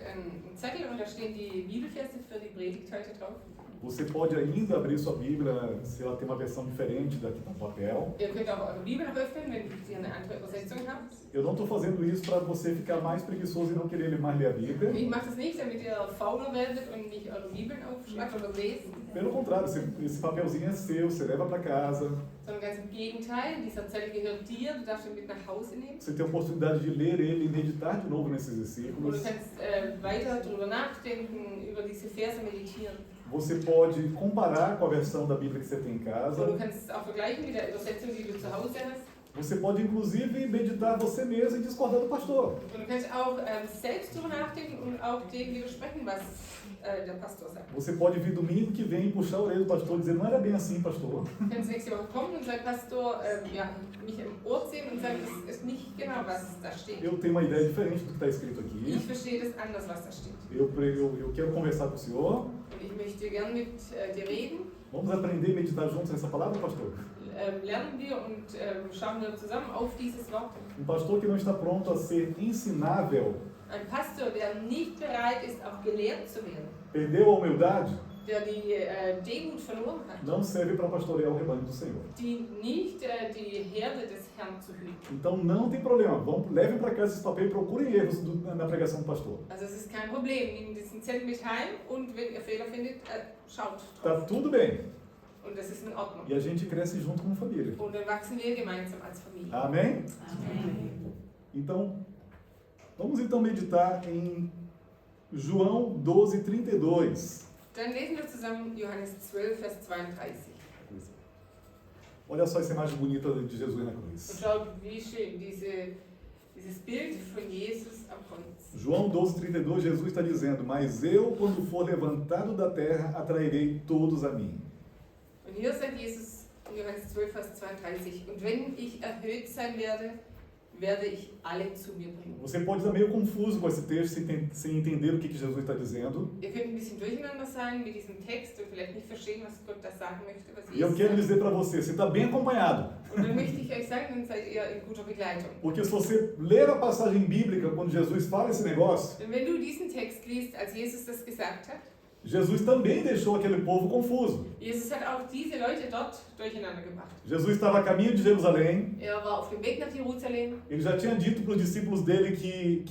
einen Zettel und da stehen die Bibelverse für die Predigt heute drauf. Você pode ainda abrir sua Bíblia, se ela tem uma versão diferente daqui no papel. Ihr könnt auch eure Bibel noch öffnen, wenn ihr eine andere Übersetzung habt. Eu não estou fazendo isso para você ficar mais preguiçoso e não querer mais ler a Bíblia. Ich mache das nicht, damit ihr fauler werdet und nicht eure Bibeln aufschlagt oder lest, Pelo contrário, esse papelzinho é seu, você leva para casa. sondern ganz im Gegenteil. Dieser Zettel gehört dir, du darfst ihn mit nach Hause nehmen. Você tem a oportunidade de ler ele e meditar de novo nesses Und du versículos. kannst weiter darüber nachdenken, über diese Verse meditieren. Você pode comparar com a versão da Bíblia que você tem em Und du casa. kannst es auch vergleichen mit der Übersetzung, die du zu Hause hast. Você pode, inclusive, meditar você mesmo e discordar do pastor. Und du kannst auch selbst darüber nachdenken und auch dem widersprechen, was der Pastor sagt. Você pode vir domingo que vem e puxar a orelha do pastor e dizer, não era bem assim, pastor. Du kannst nächste Woche kommen und sagen, Pastor, mich im Ohr ziehen und sagen, das ist nicht genau, was da steht. Eu tenho uma ideia diferente do que está escrito Ich aqui. verstehe das anders, was da steht. Eu quero conversar com o senhor. Und ich möchte gern mit dir reden. Vamos aprender e meditar juntos nessa palavra, pastor? Lernen wir und schauen wir zusammen auf dieses Wort. Pastor que não está pronto a ser ensinável, Ein Pastor, der nicht bereit ist, auch gelehrt zu werden, perdeu a humildade, der die Demut verloren hat, não serve para pastorear o rebanho do Senhor. die nicht die Herde des Herrn zu hüten. Então não tem problema, levem para casa esse papel e procurem erros na pregação do pastor. Also es ist kein Problem, nehmt diesen Zettel mit heim und wenn ihr Fehler findet, schaut Tá drauf. tudo bem. Und das ist in Ordnung. E a gente cresce junto como família. Und dann wachsen wir gemeinsam als Familie. Amém? Amen. Então, vamos então meditar em João 12:32. Dann lesen wir zusammen Johannes 12, Vers 32. Olha só essa imagem bonita de Jesus na Und cruz. schaut, wie schön dieses Bild von Jesus am Kreuz. João 12:32, Jesus está dizendo, mas eu, quando for levantado da terra, atrairei todos a mim. Und hier sagt Jesus in Johannes 12, Vers 32, und wenn ich erhöht sein werde, werde ich alle zu mir bringen. Você pode estar meio confuso com esse texto, sem entender o que Jesus está dizendo. Ihr könnt ein bisschen durcheinander sein mit diesem Text und vielleicht nicht verstehen, was Gott da sagen möchte, was E eu Jesus quero sagt. dizer para você está bem acompanhado. Und dann möchte ich euch sagen, dann seid ihr in guter Begleitung. Porque se você ler a passagem bíblica, quando Jesus fala esse negócio, Denn wenn du diesen Text liest, als Jesus das gesagt hat, Jesus também deixou aquele povo confuso. Jesus hat auch diese Leute dort durcheinander gebracht. Jesus estava a caminho de Jerusalém. War auf dem Weg nach Jerusalem. Ele já tinha dito para os discípulos dele que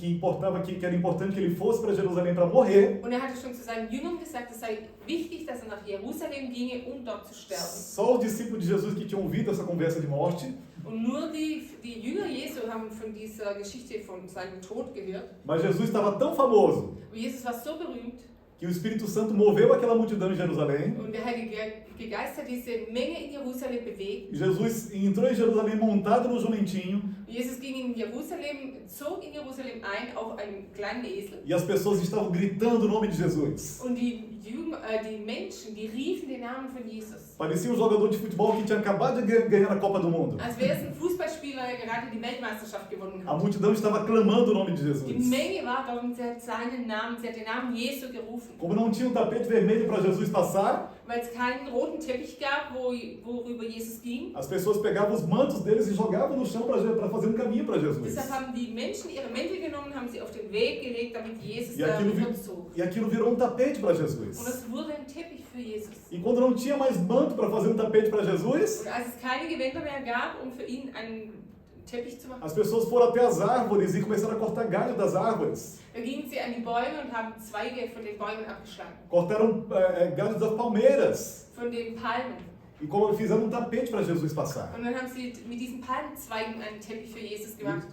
era importante que ele fosse para Jerusalém para morrer. Und hatte schon zu seinen Jüngern gesagt, es sei wichtig, dass nach Jerusalem ginge, dort zu sterben. Só os discípulos de Jesus que tinham ouvido essa conversa de morte. Und nur die Jünger Jesu haben von dieser Geschichte von seinem Tod gehört. Mas Jesus estava tão famoso Und Jesus war so berühmt. que o Espírito Santo moveu aquela multidão em Jerusalém. Und der Heilige Geist hat diese Menge in Jerusalem bewegt. Jesus entrou em Jerusalém montado no jumentinho. Jesus ging in Jerusalem, zog in Jerusalem ein auf einem kleinen Esel. E as pessoas estavam gritando o nome de Jesus. Und die Menschen, die riefen den Namen von Jesus. Parecia um jogador de futebol que tinha acabado de ganhar a Copa do Mundo. Als wäre es ein Fußballspieler, der gerade die Weltmeisterschaft gewonnen A hat. multidão estava clamando o nome de Die Jesus. Menge war dort und sie hat seinen Namen, sie hat den Namen Jesu gerufen. Como não tinha um tapete vermelho para Jesus passar, Weil es keinen roten Teppich gab, worüber Jesus ging. as pessoas pegavam os mantos deles e jogavam no chão para fazer um caminho para Jesus. Deshalb haben die Menschen ihre Mäntel genommen, haben sie auf den Weg gelegt, damit Jesus E da aquilo, vorzog. e aquilo virou um tapete para Und Jesus. es wurde ein Teppich für Jesus. E quando não tinha mais manto para fazer um tapete para Jesus, Und als es keine Gewänder mehr gab, um für ihn einen Teppich zu machen, as pessoas foram até as árvores e começaram a cortar galho das árvores. da gingen sie an die Bäume und haben Zweige von den Bäumen abgeschlagen, Cortaram galhos das palmeiras von den Palmen. e fizeram um tapete para Jesus passar. Und dann haben sie mit diesen Palmenzweigen einen Teppich für Jesus gemacht.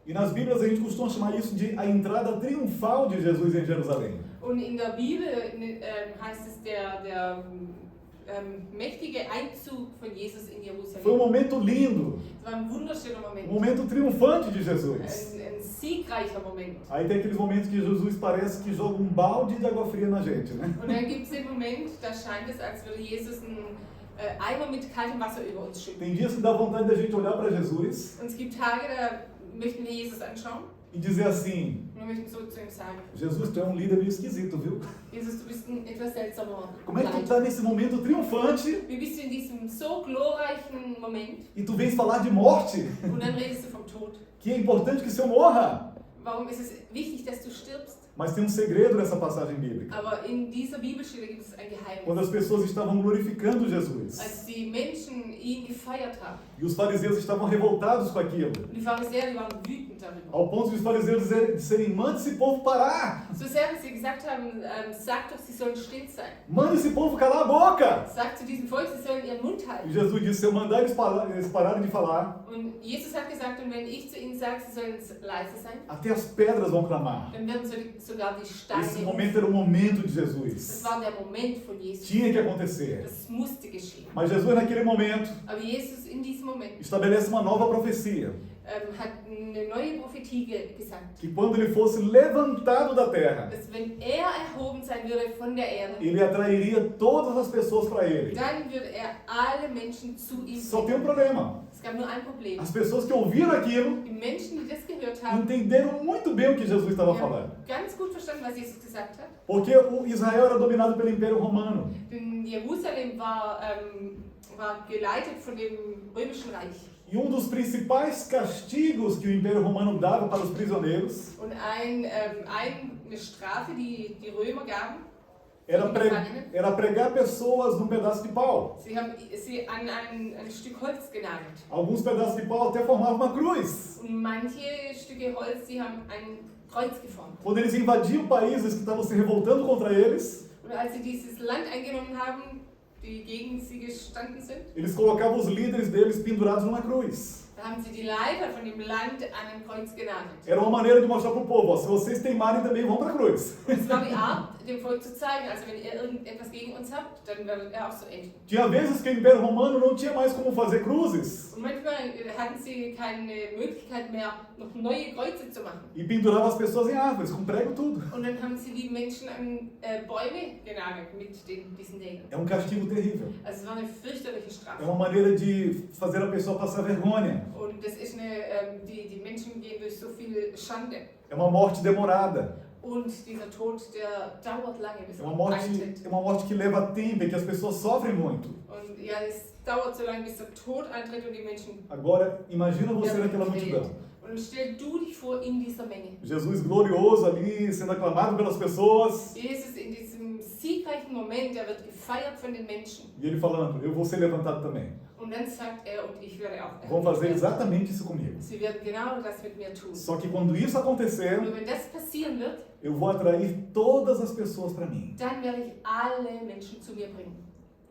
E nas Bíblias a gente costuma chamar isso de a entrada triunfal de Jesus em Jerusalém. Und in der Bibel heißt es der mächtige Einzug von Jesus in Jerusalem. Foi um momento lindo, Es war ein wunderschöner Moment. momento triunfante de Jesus. Ein siegreicher Moment. Aí tem aqueles momentos que Jesus parece que joga um balde de água fria na gente, né? Und dann gibt es den Moment, da scheint es, als würde Jesus einen Eimer mit kaltem Wasser über uns schütten. Tem dias que dá vontade da gente olhar para Jesus Und es gibt Tage, da möchten wir Jesus anschauen e dizer assim: und wir möchten so zu ihm sagen: Jesus, tu é um líder meio esquisito, viu? Jesus, du bist ein etwas seltsamer Como é que tu Leiter. está nesse momento triunfante Wie bist du in diesem so glorreichen Moment e tu vens falar de morte? und dann redest du vom Tod? Que é importante que o Senhor morra. Warum ist es wichtig, dass du stirbst? Mas tem um segredo nessa passagem bíblica. Aber in dieser Bibelstelle gibt es ein Quando as Geheimnis. pessoas estavam glorificando Jesus Als die Menschen ihn gefeiert haben, e os fariseus estavam revoltados com aquilo, und die Pharisäer, die waren wütend darüber. ao ponto de os fariseus disserem: mande esse povo parar, So sehr, dass sie gesagt haben, sagt doch, sie sollen still sein. mande esse povo calar a boca. Sagt zu diesem Volk, sie sollen ihren Mund E halten. Jesus disse: se eu mandar eles pararem de falar, Und Jesus hat gesagt, und wenn ich zu ihnen sage, sie sollen leise sein, até as pedras vão clamar. dann werden sogar die Steine Esse rufen. momento era o momento de Das Jesus. war der Moment von Jesus. Tinha que acontecer. Das musste geschehen. Mas Jesus, naquele momento, Aber Jesus in diesem Moment estabelece uma nova profecia. hat eine neue Prophetie gesagt, Que quando ele fosse levantado da terra, dass wenn er erhoben sein würde von der Erde, ele atrairia todas as pessoas para ele. dann würde er alle Menschen zu ihm Só tem um bringen. problema. Es gab nur ein Problem. As pessoas que ouviram aquilo Die Menschen, die das gehört haben, entenderam muito bem o que Jesus estava die haben falando. ganz gut verstanden, was Jesus gesagt hat. Porque o Israel era dominado pelo Império Romano. Denn Jerusalem war geleitet von dem römischen Reich. E um dos principais castigos que o Império Romano dava para os prisioneiros Und eine Strafe, die die Römer gaben, era pregar pessoas num pedaço de pau. sie haben sie an ein Stück Holz genagelt. Alguns pedaços de pau até formavam uma cruz. Und manche Stücke Holz, die haben ein Kreuz geformt. Quando eles invadiam países que estavam se revoltando contra eles, Und als sie dieses Land eingenommen haben, die gegen sie gestanden sind, eles colocavam os líderes deles pendurados numa cruz. da haben sie die Leiter von dem Land an ein Kreuz genagelt. Era uma maneira de mostrar para o povo: ó, se vocês teimarem também, vão para a cruz. Das war die Art, dem Volk zu zeigen, also wenn ihr irgendetwas gegen uns habt, dann werdet ihr auch so enden. Tinha vezes que o Império Romano não tinha mais como fazer cruzes Und manchmal hatten sie keine Möglichkeit mehr, noch neue Kreuze zu machen. e pendurava as pessoas em árvores, com prego e tudo. Und dann haben sie die Menschen an Bäume genagelt mit diesen Nägeln. É um castigo terrível. Also es war eine fürchterliche É Strafe. uma maneira de fazer a pessoa passar vergonha. Und das ist die Menschen gehen durch so viel Schande. É uma morte demorada. Und dieser Tod, der dauert lange, bis É er uma eintritt. morte que leva tempo e que as pessoas sofrem muito. Und ja, es dauert so lange, bis der Tod eintritt und die Menschen Agora, imagina você naquela multidão. Und stell du dich vor in dieser Menge. Jesus glorioso ali, sendo aclamado pelas pessoas. Jesus in diesem siegreichen Moment, er wird gefeiert von den Menschen. E ele falando: eu vou ser levantado também. Und dann sagt er, und ich werde auch Vão fazer werden. exatamente isso comigo. Sie werden genau das mit mir tun. Só que quando isso acontecer, Und wenn das passieren wird, eu vou atrair todas as pessoas para mim. dann werde ich alle Menschen zu mir bringen.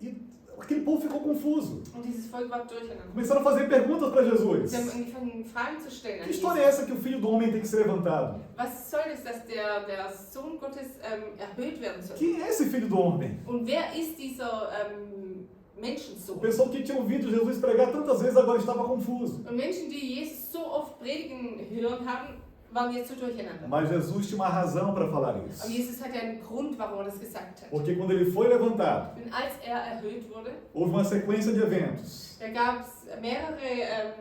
E aquele povo ficou confuso. Und dieses Volk war durcheinander. Começaram a fazer perguntas para Sie Jesus. haben angefangen, Fragen zu stellen an Que história é Jesus. essa que o filho do homem tem que ser levantado? Was soll es, dass der Sohn Gottes erhöht werden soll? Quem é esse filho do homem? Und wer ist dieser O Menschensohn? pessoal que tinha ouvido Jesus pregar tantas vezes agora estava confuso. Und Menschen, die Jesus so oft predigen hören haben, waren jetzt so durcheinander. Mas Jesus tinha uma razão para falar Aber isso. Jesus hat ja einen Grund, warum er das gesagt hat. Porque quando ele foi levantado, Denn als er erhöht wurde, houve uma sequência de eventos. da gab es mehrere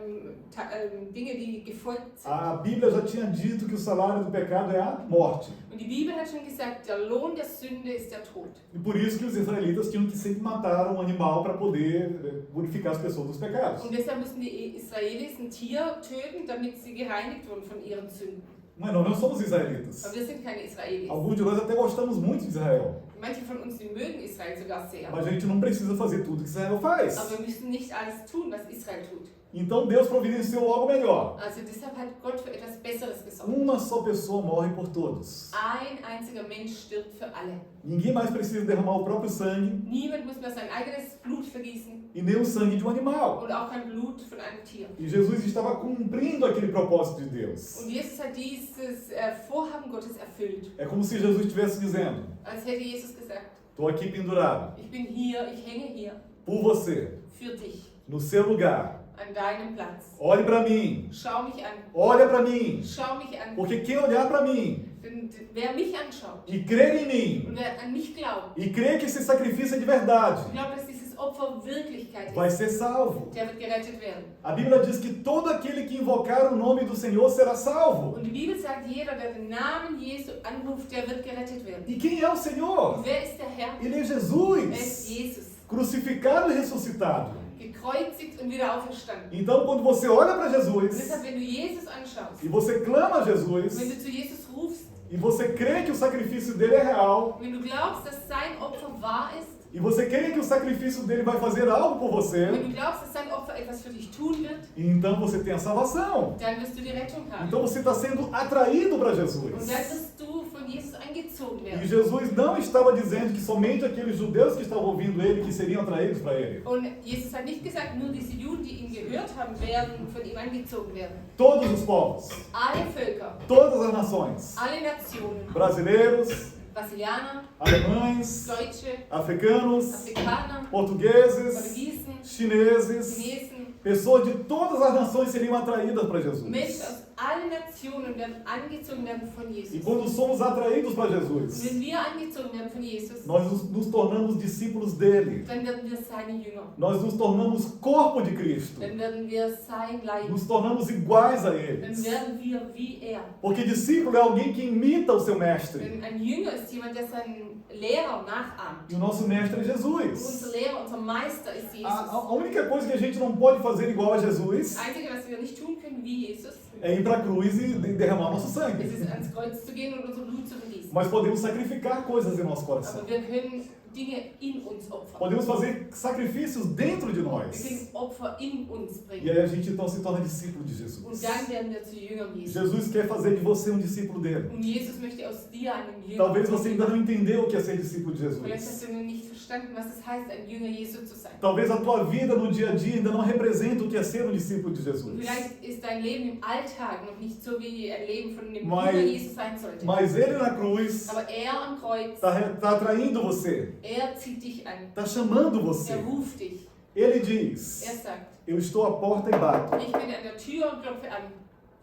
Dinge, die gefolgt sind. A Bíblia já tinha dito que o salário do pecado é a morte. Und die Bibel hat schon gesagt, der Lohn der Sünde ist der Tod. E por isso que os israelitas tinham que sempre matar um animal para poder purificar as pessoas dos pecados. Und deshalb müssen die Israelis ein Tier töten, damit sie gereinigt wurden von ihren Sünden. Mas nós não somos israelitas. Aber wir sind keine Israelis. Alguns de nós até gostamos muito de Israel. Manche von uns, die mögen Israel sogar sehr. Mas a gente não precisa fazer tudo que Israel faz. Aber wir müssen nicht alles tun, was Israel tut. Então Deus providenciou algo melhor. Also deshalb hat Gott für etwas Besseres gesorgt. Uma só pessoa morre por todos. Ein einziger Mensch stirbt für alle. Ninguém mais precisa derramar o próprio sangue Niemand muss mehr sein eigenes Blut vergießen e nem o sangue de um animal. und auch kein Blut von einem Tier. E Jesus estava cumprindo aquele propósito de Deus. Und Jesus hat dieses Vorhaben Gottes erfüllt. É como se Jesus estivesse dizendo: Als hätte Jesus gesagt, estou aqui pendurado ich bin hier, ich hänge hier por você, für dich, no seu lugar. an deinem Platz. Olhe para mim. Schau mich an, Olha para mim. schau mich an. Porque quem olhar para mim Denn wer mich anschaut e crer em mim und wer an mich glaubt, e crer que esse sacrifício é de verdade, glaubt, dass dieses Opfer Wirklichkeit vai ist, ser salvo. der wird gerettet werden. A Bíblia diz que todo aquele que invocar o nome do Senhor será salvo. Und die Bibel sagt, jeder, der den Namen Jesu anruft, der wird gerettet werden. E quem é o Senhor? Und wer ist der Herr? Ele é Er ist Jesus, Jesus, crucificado e ressuscitado. gekreuzigt und wieder auferstanden. Então, quando você olha para Und Jesus deshalb, wenn du Jesus anschaust, e você clama a wenn Jesus, du zu Jesus rufst, e você crê que o sacrifício dele é real, wenn du glaubst, dass sein Opfer wahr ist, e você crê que o sacrifício dele vai fazer algo por você, wenn du glaubst, dass sein Opfer etwas für dich tun wird, então você tem a salvação. dann wirst du die Rettung haben. Então você está sendo atraído para Und Jesus. dann wirst du von Jesus angezogen E werden. Jesus não estava dizendo que somente aqueles judeus que estavam ouvindo ele que seriam atraídos para ele. Und Jesus hat nicht gesagt, nur diese Juden, die ihn gehört haben, werden von ihm angezogen werden. Todos os povos, Alle Völker, todas as nações, alle Nationen, brasileiros, Brasilianer, alemães, Deutsche, africanos, Afrikaner, portugueses, Portugiesen, chineses, Chinesen, pessoas de todas as nações seriam atraídas para Menschen Jesus. aus allen Nationen werden angezogen werden von E Jesus. quando somos atraídos para Und Jesus, wenn wir angezogen werden von Jesus, nós nos tornamos discípulos dele. dann werden wir seine Jünger. Nós nos tornamos corpo de Cristo. Dann werden wir sein Leib. Nos tornamos iguais a Dann eles. werden wir wie er. Porque discípulo é alguém que imita o seu mestre. Denn ein Jünger ist jemand, der seinen Lehrer nachahmt. E o nosso mestre é Und Jesus. unser Lehrer, unser Meister ist Jesus. A única coisa que a gente não pode fazer igual a Jesus Das Einzige, was wir nicht tun können wie Jesus, é ir para a cruz e derramar nosso ist sangue. es, ans Kreuz zu gehen und unser Blut zu vergießen. Mas podemos sacrificar coisas em nosso coração. Aber wir können Dinge in uns opfern. Podemos fazer sacrifícios dentro de Wir nós. können Opfer in uns E bringen. aí a gente então se torna discípulo de Und Jesus. dann werden wir zu Jüngern Jesus. Jesus quer fazer de você um discípulo dele. Und Jesus möchte aus dir einen Jünger Talvez você ainda machen. não entendeu o que é ser discípulo de Vielleicht Jesus. hast du noch nicht verstanden, was es heißt, ein Jünger Jesu zu sein. Talvez a tua vida no dia a dia ainda não representa o que é ser um discípulo de Und Jesus. vielleicht ist dein Leben im Alltag noch nicht so, wie ein Leben von einem Mas- Jünger Jesus sein sollte. Mas ele na cruz Aber er am Kreuz, está atraindo você, er zieht dich an. está chamando você. Er ruft dich. Ele diz: Er sagt, eu estou à porta e bato. ich bin an der Tür und klopfe an.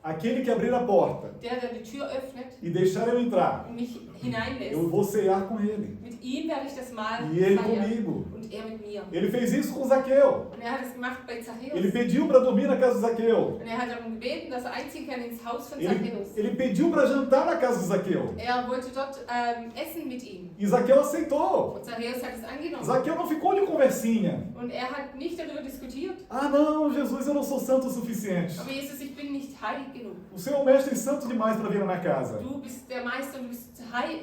Aquele que abrir a porta Der die Tür öffnet e deixar eu entrar, und mich hineinlässt, eu vou cear com ele. mit ihm werde ich das Mahl E ele feiern. comigo. Und er mit mir. Ele fez isso com Zaqueu. Und er hat es gemacht bei Zachäus. Ele pediu para dormir na casa de Zaqueu. Und er hat darum gebeten, dass er einziehen kann ins Haus von Ele, Zachäus. ele pediu para jantar na casa de Zaqueu. Er wollte dort essen mit ihm. E Zaqueu aceitou. Und Zachäus hat es angenommen. Zaqueu não ficou de conversinha. Und er hat nicht darüber diskutiert. Ah não, Jesus, eu não sou santo o suficiente. Aber Jesus, ich bin nicht heilig genug. O Senhor é um mestre santo demais para vir na minha casa. Du bist der Meister und du bist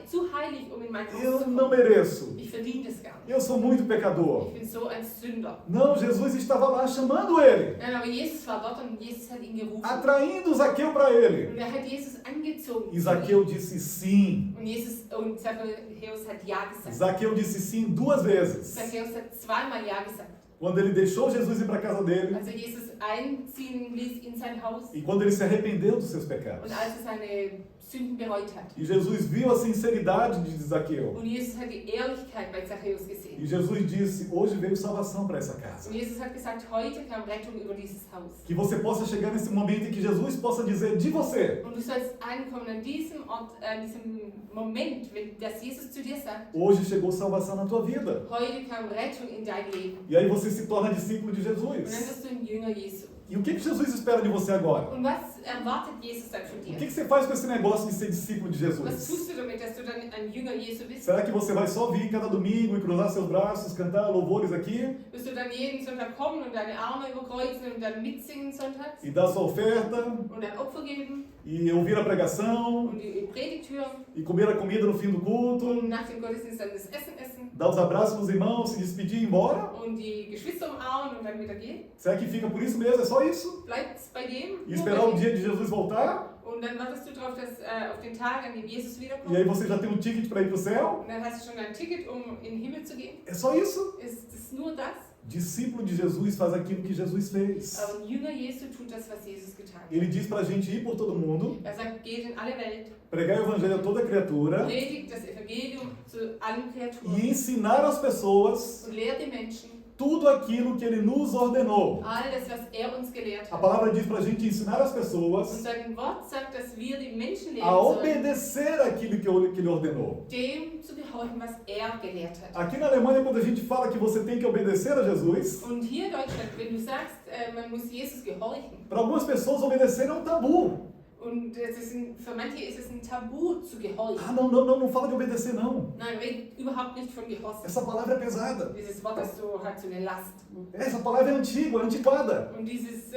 zu heilig, um in mein Haus Eu zu não kommen. mereço. Ich verdiene das gar nicht. Eu sou muito pecador. Ich bin so ein Sünder. Não, Jesus estava lá chamando ele, Nein, aber Jesus war dort und Jesus hat ihn gerufen. atraindo Zaqueu para ele. Und er hat Jesus angezogen. E Zaqueu disse sim. Und Zachäus hat Ja gesagt. Zaqueu disse sim 2 vezes. Zachäus hat zweimal Ja gesagt. Quando ele deixou Jesus ir para a casa dele Als er Jesus einziehen ließ in sein Haus e quando ele se arrependeu dos seus und pecados. als er seine Sünden bereut hat. E Jesus viu a sinceridade de Zaqueu. Und Jesus hat die Ehrlichkeit bei Zachäus gesehen. E Jesus disse: hoje veio salvação para essa casa. Und Jesus hat gesagt, heute kam Rettung über dieses Haus. Que você possa chegar nesse momento em que Jesus possa dizer de você: Und du sollst ankommen an diesem Ort, an diesem Moment, wenn das Jesus zu dir sagt, hoje chegou salvação na tua vida. heute kam Rettung in dein Leben. E aí você se torna discípulo de Und dann Jesus. wirst du ein Jünger Jesu. E o que Jesus espera de você agora? Und was erwartet Jesus dann von O dir? que você faz com esse negócio de ser discípulo de Was Jesus? tust du damit, dass du dann ein Jünger Jesu bist? Será que você vai só vir cada domingo e cruzar seus braços, cantar louvores aqui Wirst du dann jeden Sonntag kommen und deine Arme überkreuzen und dann mitsingen sonntags e dar sua oferta und ein Opfer geben e ouvir a pregação und die Predigt hören e comer a comida no fim do culto, und nach dem Gottesdienst dann das Essen essen dar os abraços nos irmãos, se despedir e ir embora? und die Geschwister umarmen und dann wieder gehen? Será que fica por isso mesmo? É só isso? Bleibt's bei dem? E Nur esperar bei o dem? dia de Jesus voltar? Und dann wartest du darauf, dass auf den Tag, an dem Jesus wiederkommt. E aí você já tem um ticket para ir para o céu? Und dann hast du schon ein Ticket, um in den Himmel zu gehen. É só isso? Ist es nur das? Discípulo de Jesus faz aquilo que Jesus fez. Aber ein Jünger Jesu tut das, was Jesus getan hat. Ele diz para a gente ir por todo mundo, Er sagt, geht in alle Welt, pregar o evangelho a toda criatura predigt das Evangelium zu allen Kreaturen e ensinar as pessoas und lehrt die Menschen tudo aquilo que ele nos ordenou. all das, was er uns gelehrt A hat. palavra diz para a gente ensinar as Und pessoas sein Wort sagt, dass wir die Menschen lehren a sollen, obedecer aquilo que ele ordenou. dem zu gehorchen, was er gelehrt hat. Aqui na Alemanha, quando a gente fala que você tem que obedecer a Jesus, Und hier in Deutschland, wenn du sagst, man muss Jesus gehorchen, para algumas pessoas obedecer é um tabu. Und für manche ist es ein Tabu zu gehorchen. Ah, não fala de obedecer, não. Nein, redet überhaupt nicht von Gehorsam. Essa palavra é pesada. Dieses Wort ist so, hat so eine Last. Essa palavra é antiga, é antiquada. Und dieses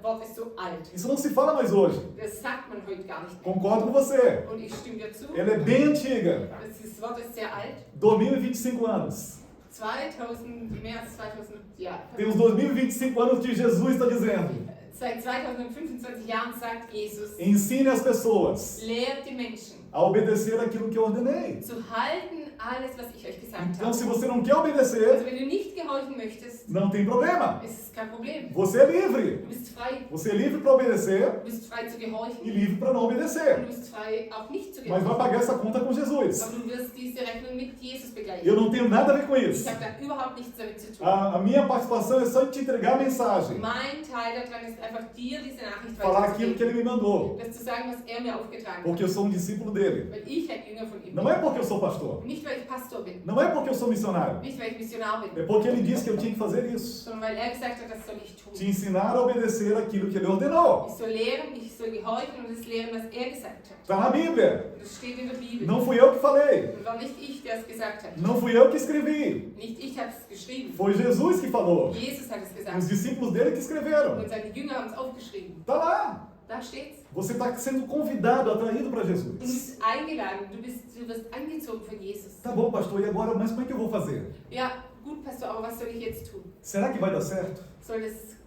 Wort ist so alt. Isso não se fala mais hoje. Das sagt man heute gar nicht mehr. Concordo com você. Und ich stimme dir zu. Ela é bem antiga. Dieses Wort ist sehr alt. 2025 anos. 2000, mehr als 2000 Jahre. Tem os 2025 anos que Jesus está dizendo. Seit 2025 Jahren sagt Jesus, Ensine as pessoas lehrt die Menschen a obedecer aquilo que eu ordenei. zu halten alles, was ich euch gesagt Então, habe. se você não quer Also obedecer, wenn du nicht gehorchen möchtest, não tem problema. ist es kein Problem. Você é livre. Du bist frei. Você é livre para obedecer Du bist frei zu e gehorchen. livre para não Und obedecer. du bist frei, auch nicht zu Mas vai gehorchen. pagar essa conta com Jesus. Aber du wirst diese Rechnung mit Jesus begleichen. Eu não tenho nada a ver com Ich isso. habe da überhaupt nichts damit zu tun. A minha participação é só te entregar a mensagem. Mein Teil daran ist einfach dir diese Nachricht Falar aquilo que weiterzugeben. ele me mandou. Das zu sagen, was er mir aufgetragen Porque eu hat. sou um discípulo dele. Weil ich ein Jünger von ihm Não é bin. porque eu sou pastor. Nicht, weil ich Pastor bin. Não é porque eu sou missionário. Nicht, weil ich Missionar bin. É porque ele disse que eu tinha que fazer isso. Sondern weil er gesagt hat, das soll ich tun. Te ensinar a obedecer aquilo que ele ordenou. Ich soll lehren, ich soll gehorchen und das lehren, was er gesagt hat. Está na Bíblia. Und das steht in der Bibel. Não fui eu que falei. Und war nicht ich, der es gesagt hat. Não fui eu que escrevi. Nicht ich habe es geschrieben. Foi Jesus que falou. Jesus hat es Os gesagt. discípulos dele que escreveram. Und seine Jünger haben es aufgeschrieben. Tá lá. Da steht's. Você está sendo convidado, atraído para Und du Jesus. bist eingeladen, du wirst angezogen von Jesus. Tá bom, pastor, e agora? Mas como é que eu vou fazer? Ja, gut, Pastor, aber was soll ich jetzt tun? Será que vai dar certo?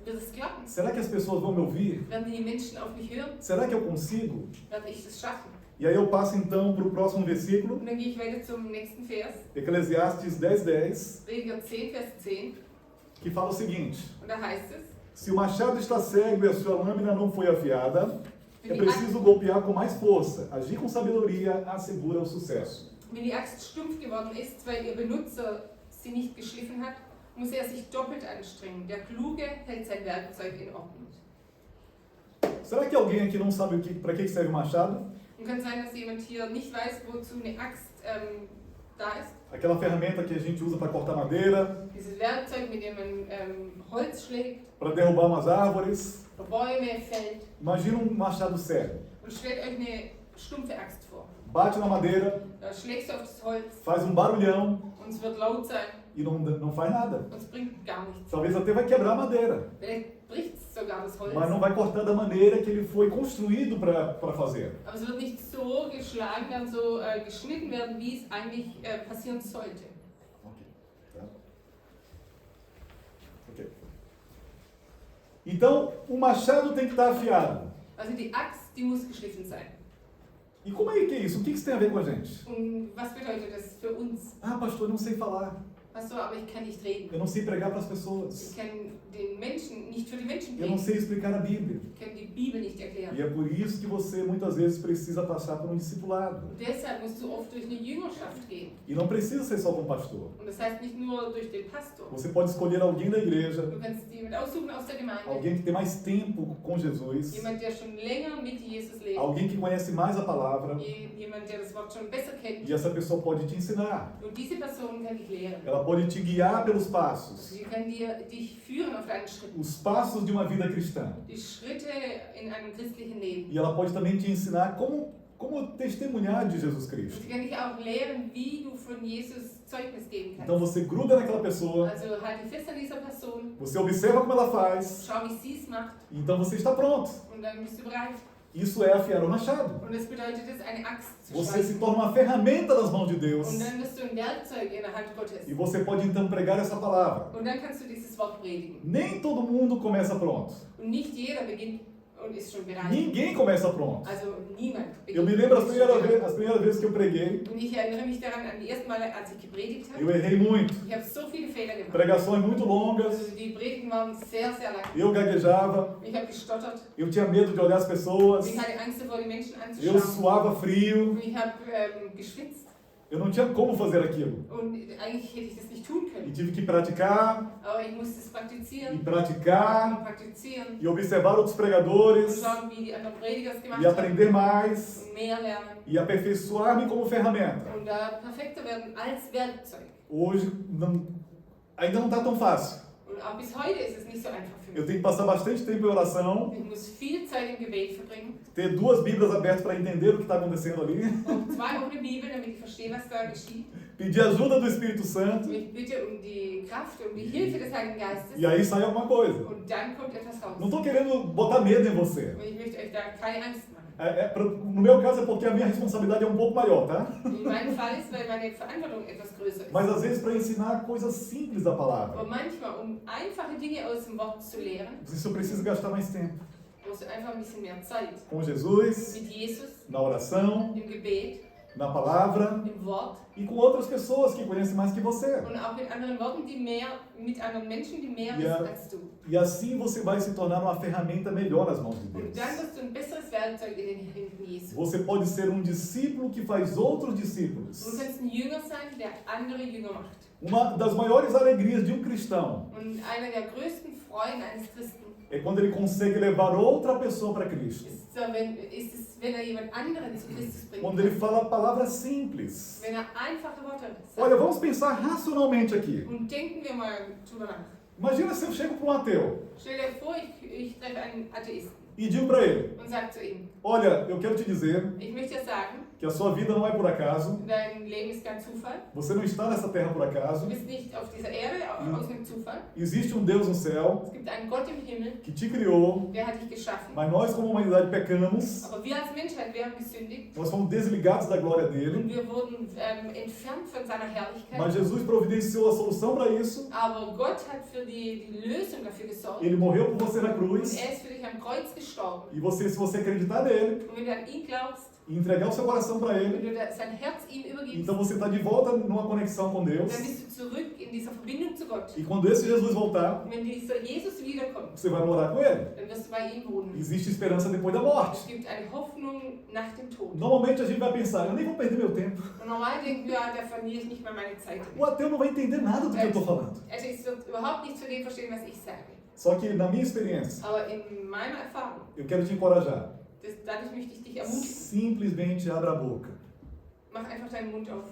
Wird es klappen? Será que as pessoas vão me ouvir? Werden die Menschen auf mich hören? Será que eu consigo? Werde ich das schaffen? E aí eu passo então para o próximo versículo, Und dann gehe ich weiter zum nächsten Vers. Eclesiastes 10:10, Prediger 10, Vers 10. que fala o seguinte: Und da heißt es, se o machado está cego e a sua lâmina não foi afiada, é preciso golpear com mais força. Agir com sabedoria assegura o sucesso. wenn die Axt stumpf geworden ist, weil ihr Benutzer sie nicht geschliffen hat, muss er sich doppelt anstrengen. Der Kluge hält sein Werkzeug in Ordnung. Será que alguém aqui não sabe para que serve o machado? Und kann sein, dass jemand hier nicht weiß, wozu eine Axt da ist. Aquela ferramenta que a gente usa para cortar madeira, Dieses Werkzeug, mit dem man Holz schlägt, para derrubar umas árvores. Bäume fällt. Imagina um machado cego. Und stellt euch eine stumpfe Axt vor. Bate na madeira, Da schlägst du auf das Holz faz barulhão und es wird laut sein e não faz nada. und es bringt gar nichts. Talvez até vai quebrar a madeira, Vielleicht bricht es sogar das Holz. mas não vai cortar da maneira que ele foi construído para fazer. Aber es wird nicht so geschlagen, dann so geschnitten werden, wie es eigentlich passieren sollte. Ok. Tá? Ok. Então, o machado tem que estar afiado. Also die Axt, die muss geschliffen sein. E como é que é isso? O que isso tem a ver com a gente? Und was bedeutet das für uns? Ah, pastor, eu não sei falar. Pastor, aber ich kann nicht reden. Eu não sei pregar para as Ich pessoas. kann den Menschen, nicht für die Menschen Eu não reden. sei explicar a Bíblia. Ich kann die Bibel nicht E erklären. é por isso que você muitas vezes precisa passar por um discipulado. Deshalb musst du oft durch eine Jüngerschaft gehen. E não precisa ser só com o pastor. Und das heißt nicht nur durch den Pastor. Você pode escolher alguém da igreja, Du kannst jemanden aussuchen aus der Gemeinde. alguém que tem mais tempo com Jesus, Jemand, der schon länger mit Jesus lebt. alguém que conhece mais a palavra, Jemand, der das Wort schon besser kennt. e essa pessoa pode te ensinar. Und diese Person kann dich lehren. Ela pode te guiar pelos Also passos, sie kann dich führen auf deinen Schritten. os passos de uma vida cristã. Die Schritte in einem christlichen Leben. E ela pode também te ensinar como testemunhar de Jesus Und Cristo. sie kann dich auch lehren, wie du von Jesus Zeugnis geben Então kannst. você gruda naquela pessoa, Also halte fest an dieser Person, você observa como ela faz, schau, wie sie es macht e então você está pronto. und dann bist du bereit. Isso é afiar o machado. Und das bedeutet es, eine Axt zu Você se schleifen. torna uma ferramenta nas mãos de Deus. Und dann bist du ein Werkzeug in der Hand Gottes. E você pode então pregar essa palavra. Und dann kannst du dieses Wort predigen. Nem todo mundo começa pronto. Und nicht jeder beginnt und ist schon bereit. Ninguém começa pronto. Also niemand Eu beginnt me lembro und ist schon bereit. as primeiras vezes que eu preguei, Und ich erinnere mich daran an die ersten Male, als ich gepredigt habe. eu errei muito. Ich habe so viele Fehler gemacht. Pregações muito longas, Also die Predigten waren sehr, sehr lang. eu gaguejava, Ich habe gestottert. eu tinha medo de olhar as pessoas, Ich hatte Angst davor, die Menschen eu anzuschauen. suava frio, Und ich habe geschwitzt. eu não tinha como fazer aquilo. Und eigentlich hätte ich das nicht tun E können. tive que praticar, Aber ich musste es e praktizieren. praticar, Und praktizieren. e observar outros Und pregadores, schauen, wie die anderen Prediger es gemacht e haben. aprender mais, Und mehr lernen. e aperfeiçoar-me como ferramenta. Und da perfekter werden als Werkzeug. Hoje ainda não está tão fácil. Und auch bis heute ist es nicht so einfach für Eu mich. tenho que passar bastante tempo em oração, Ich muss viel Zeit im Gebet verbringen. ter 2 Bíblias abertas para entender o que está acontecendo ali, Auch 2 offene Bibeln, damit ich verstehe, was da geschieht. pedir ajuda do Espírito Santo, Und ich bitte um die Kraft, um die Hilfe des Heiligen Geistes. e aí sai alguma coisa. Und dann kommt etwas raus. Não estou querendo botar medo em você. Und ich möchte euch da keine Angst machen. No meu caso é porque a minha responsabilidade é um pouco maior, tá? In meinem Fall ist, weil meine Verantwortung etwas größer ist. Mas às vezes para ensinar coisas simples da palavra, Aber manchmal, um einfache Dinge aus dem Wort zu lehren, isso eu preciso gastar mais tempo. brauchst du einfach ein bisschen mehr Zeit. Com Jesus, Mit Jesus, na oração, im Gebet, na palavra im Wort e com outras pessoas que conhecem mais que você. und auch mit anderen Worten, mit anderen Menschen, die mehr Ja. wissen als du. E assim você vai se tornar uma ferramenta melhor nas mãos de Und Deus. dann wirst du ein besseres Werkzeug in den Händen Jesu. Você pode ser um discípulo que faz outros Du discípulos. kannst ein Jünger sein, der andere Jünger macht. Uma das maiores alegrias de um cristão Und einer der größten Freuden eines Christen é quando ele consegue levar outra pessoa para Cristo. ist es, wenn er jemand anderen zu Christus bringt. Quando ele fala palavras simples. Wenn er einfache Worte Olha, sagt. vamos pensar racionalmente aqui. Und denken wir mal drüber nach. Imagina se eu chego para um ateu Stell dir vor, ich treffe einen Atheisten e digo para ele: und sage zu ihm, olha, eu quero te dizer ich möchte dir sagen, que a sua vida não é por acaso, dein Leben ist kein Zufall. você não está nessa terra por acaso, Du bist nicht auf dieser Erde aus einem Zufall. existe um Deus no céu Es gibt einen Gott im Himmel, que te criou, der hat dich geschaffen. mas nós como humanidade pecamos, Aber wir als Menschheit, wir haben gesündigt nós fomos desligados da glória dele, und wir wurden entfernt von seiner Herrlichkeit. mas Jesus providenciou a solução para isso, Aber Gott hat für die Lösung dafür gesorgt. ele morreu por você na Und cruz, er ist für dich am Kreuz gestorben. e você, se você acreditar nele Und wenn du an ihn glaubst, e entregar o seu coração para wenn ele, du sein Herz ihm übergibst, então você está de volta numa conexão com Deus, dann bist du zurück in dieser Verbindung zu Gott. e quando esse Jesus voltar, Und wenn dieser Jesus wiederkommt, você vai morar com ele. dann wirst du bei ihm wohnen. Existe esperança depois da morte. Es gibt eine Hoffnung nach dem Tod. Normalmente a gente vai pensar, eu nem vou perder meu tempo. Und normal denken wir, da verliere ich nicht mal meine Zeit. O ateu não vai entender nada do que eu estou falando. Also ich wird überhaupt nichts von dem verstehen, was ich sage. Só que na minha experiência, Aber in meiner Erfahrung, eu quero te encorajar. dadurch möchte ich dich ermutigen. Simplesmente abra a boca Mach einfach deinen Mund auf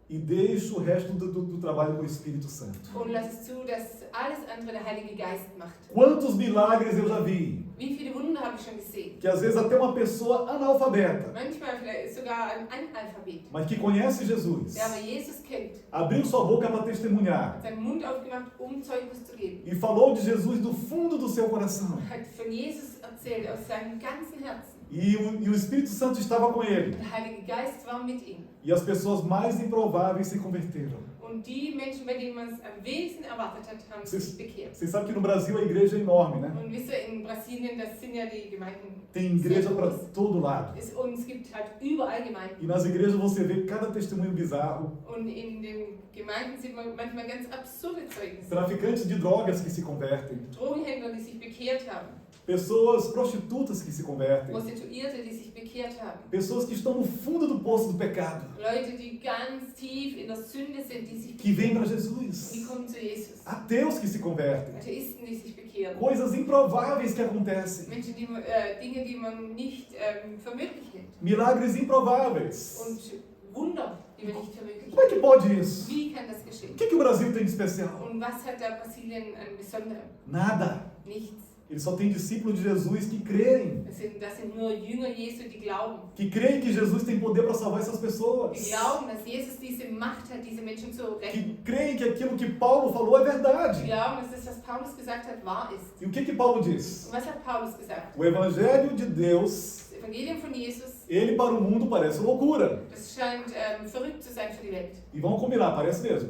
e deixa o resto do trabalho com o Espírito Santo. und lass es zu, dass alles andere der Heilige Geist macht. Quantos milagres eu já vi, Wie viele Wunder habe ich schon gesehen? que às vezes até uma pessoa analfabeta, Manchmal vielleicht sogar ein Analphabet, mas que conhece Jesus, der aber Jesus kennt, abriu sua boca para testemunhar hat seinen Mund aufgemacht, um Zeugnis zu geben. e falou de Jesus do fundo do seu coração. Hat von Jesus erzählt, aus seinem ganzen Herzen. E o Espírito Santo estava com ele. Der Heilige Geist war mit ihm. E as pessoas mais improváveis se converteram. Und die Menschen, bei denen man es am wenigsten erwartet hat, haben sich bekehrt. Você sabe que no Brasil a igreja é enorme, né? Und wisst ihr, in Brasilien, das sind ja die Gemeinden. Tem igreja para todo lado. Und es gibt halt überall Gemeinden. E nas igrejas você vê cada testemunho bizarro. Und in den Gemeinden sieht man manchmal ganz absurde Zeugnisse. Traficantes de drogas que se convertem. Drogenhändler, die sich bekehrt haben. Pessoas prostitutas que se convertem. Prostituierte, die sich bekehrt haben. Pessoas que estão no fundo do poço do pecado. Leute, die ganz tief in der Sünde sind, die sich Que vêm bekehren. para Die Jesus. kommen zu Jesus. Ateus que se convertem. Atheisten, die sich bekehren. Coisas improváveis que acontecem. Menschen, die, Dinge, die man nicht für möglich hält. Milagres improváveis. Und Wunder, die man nicht für möglich Como é que hält. pode isso? Wie kann das geschehen? O que o Brasil tem de especial? Und was hat da Brasilien an Besonderem? Nada. Nichts. Ele só tem discípulos de Jesus que creem. Das sind nur Jünger Jesu, die glauben. Que creem que Jesus tem poder para salvar essas pessoas. Die glauben, dass Jesus diese Macht hat, diese Menschen zu retten. Que creem que aquilo que Paulo falou é Die verdade. glauben, dass das, was Paulus gesagt hat, wahr ist. E o que Paulo diz? Und was hat Paulus gesagt? O evangelho de Deus, Das Evangelium von Jesus, ele para o mundo parece loucura. das scheint verrückt zu sein für die Welt. E vamos combinar, parece mesmo.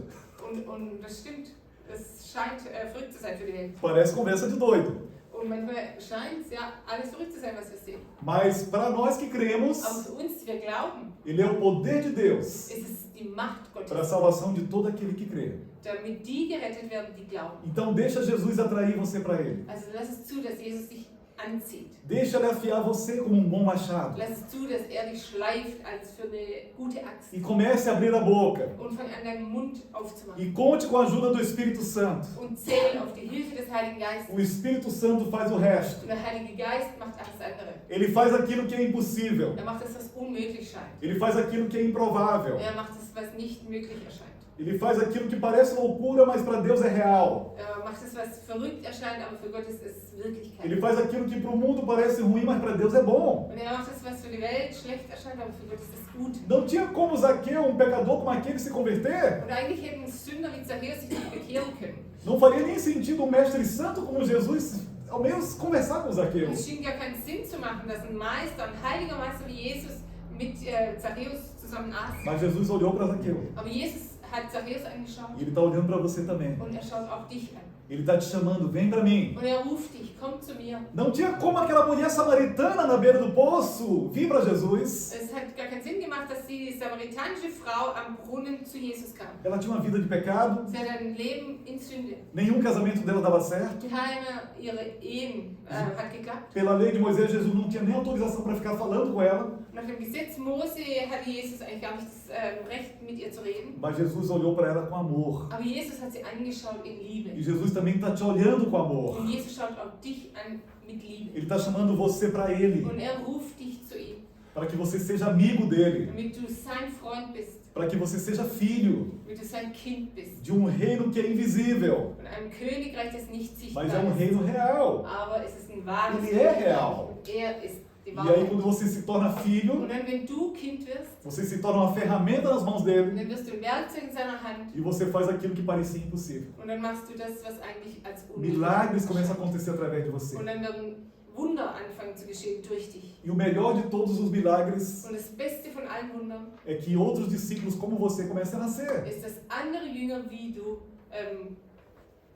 Und das stimmt. Das scheint verrückt zu sein für die Welt. Parece conversa de doido. Und manchmal scheint es ja alles verrückt zu sein, was wir sehen. Mas para nós que cremos, Aber für uns, die wir glauben, ele é o poder de Deus ist es die Macht para a Gottes, salvação de todo aquele que crê. damit die gerettet werden, die glauben. Então deixa Jesus atrair você para ele. Also lass es zu, dass Jesus dich anzieht. Deixa ele afiar você como um bom machado. Lass es zu, dass dich schleift als für eine gute Axt. E comece a abrir a boca. Und fang an, deinen Mund aufzumachen. E conte com a ajuda do Espírito Santo. Und zähl auf die Hilfe des Heiligen Geistes. O Espírito Santo faz o resto. Und der Heilige Geist macht alles andere. Ele faz aquilo que é impossível. Er macht das, was unmöglich scheint. Ele faz aquilo que é improvável. Er macht das, was nicht möglich erscheint. Ele faz aquilo que parece loucura, mas para Deus é real. Er macht es, was verrückt erscheint, aber für Gott ist es Wirklichkeit. Ele faz aquilo que para o mundo parece ruim, mas para Deus é bom. Und er macht es, was für die Welt schlecht erscheint, aber für Gott ist es gut. Não tinha como Zaqueu, um pecador como aquele, se converter. Und eigentlich hätten Sünder wie Zachäus sich nicht bekehren können. Não faria nem sentido um mestre santo como Jesus, ao menos conversar com Zaqueu. Es schien gar keinen Sinn zu machen, dass ein Meister, ein heiliger Meister wie Jesus mit Zachäus zusammen aß. Mas Jesus olhou para Zaqueu. Aber Jesus hat Zachäus angeschaut E ele está olhando para você também. und er schaut auch dich an. Ele está te chamando, vem para mim. Und er ruft dich, komm zu mir. Não tinha como aquela mulher samaritana na beira do poço vir para Jesus. Es hat gar keinen Sinn gemacht, dass die samaritanische Frau am Brunnen zu Jesus kam. Ela tinha uma vida de pecado, Sie hat ein Leben in Sünde. nenhum casamento dela dava certo. Keiner ihrer Ehen hat geklappt. Pela lei de Moisés, Jesus não tinha nem autorização para ficar falando com ela. Nach dem Gesetz Mose hatte Jesus eigentlich gar nicht das Recht, mit ihr zu reden. Mas Jesus olhou para ela com amor. Aber Jesus hat sie angeschaut in Liebe. E Jesus também está te olhando com amor. Und Jesus schaut auch dich an mit Liebe. Ele está chamando você para Ele, Und er ruft dich zu ihm, para que você seja amigo dele, damit du sein Freund bist, para que você seja filho damit du sein Kind bist. de um reino que é invisível, Von einem Königreich, das nicht sichtbar mas é um ist. reino real. Aber es ist ein wahres Ele é Königreich. real. Und er ist die E aí, Wahrheit. quando você se torna filho, Und dann, wenn du Kind wirst, você se torna uma ferramenta nas mãos dele dann wirst du ein Werkzeug in seiner Hand e você faz aquilo que parecia impossível. und dann machst du das, was eigentlich als unmöglich Milagres começam a erscheint. acontecer através de você. Und dann werden Wunder anfangen zu geschehen durch dich. E o melhor de todos os milagres Und das Beste von allen Wundern é que outros discípulos como você começam a nascer. ist, dass andere Jünger wie du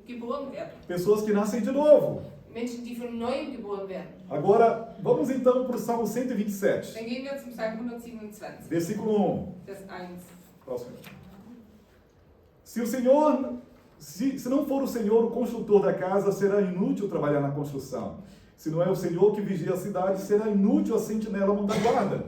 geboren werden. Pessoas que nascem de novo. Menschen, die von Neuem geboren werden. Agora, vamos então para o Salmo 127, Dann gehen wir zum Psalm 127, versículo 1. Vers 1. Próximo. Se o Senhor, se não for o Senhor o construtor da casa, será inútil trabalhar na construção. Se não é o Senhor que vigia a cidade, será inútil a sentinela montar guarda.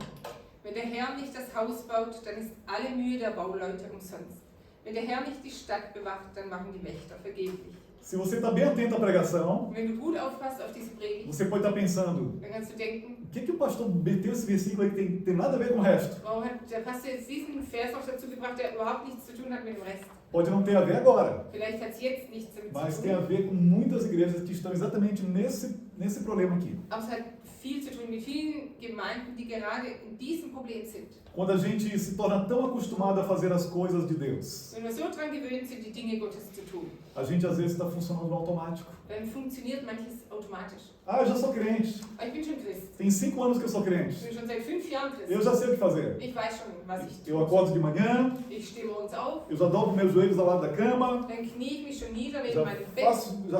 Wenn der Herr nicht das Haus baut, dann ist alle Mühe der Bauleute umsonst. Wenn der Herr nicht die Stadt bewacht, dann machen die Wächter vergeblich. Se você está bem atento à pregação, Und wenn du gut aufpasst auf diese Predigt, você pode estar pensando, dann kannst du denken, o que o pastor meteu esse versículo aí que tem nada a ver com o resto? warum hat der Pastor jetzt diesen Vers noch dazu gebracht, der überhaupt nichts zu tun hat mit dem Rest? Pode não ter a ver agora, Vielleicht hat es jetzt nichts damit mas zu tem a tun, ver com muitas igrejas que estão exatamente nesse problema aqui. aber es hat viel zu tun mit vielen Gemeinden, die gerade in diesem Problem sind. Quando a gente se torna tão acostumado a fazer as coisas de Deus, Wenn wir so dran gewöhnt sind, die Dinge Gottes zu tun, a gente às vezes está funcionando no automático. dann funktioniert manches automatisch. Ah, eu já sou crente. Aber ich bin schon Christ. Tem 5 anos que eu sou Ich crente. bin schon seit 5 Jahren Christ. Eu já sei o que fazer. Ich weiß schon, was ich Eu tue. acordo de manhã, Ich stehe morgens auf, eu já dobro meus joelhos ao lado da cama, dann knie ich mich schon nieder neben já meinem Bett,